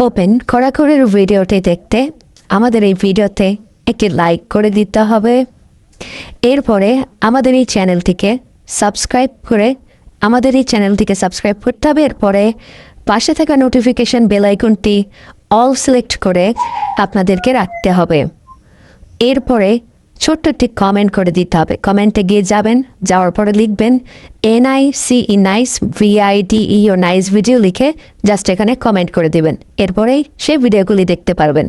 Open খড়াখড়ির ভিডিওটি দেখতে আমাদের এই ভিডিওতে একটি লাইক করে দিতে হবে। এরপরে আমাদের এই চ্যানেলটিকে সাবস্ক্রাইব করতে হবে। এরপরে পাশে থাকা নোটিফিকেশন বেল আইকনটি অল সিলেক্ট করে আপনাদেরকে রাখতে হবে। এরপরে ছোট্ট একটি কমেন্ট করে দিতে হবে। কমেন্টে গিয়ে যাওয়ার পরে লিখবেন NICE nice VIDEO nice video লিখে জাস্ট এখানে কমেন্ট করে দিবেন। এরপরেই সেই ভিডিওগুলি দেখতে পারবেন।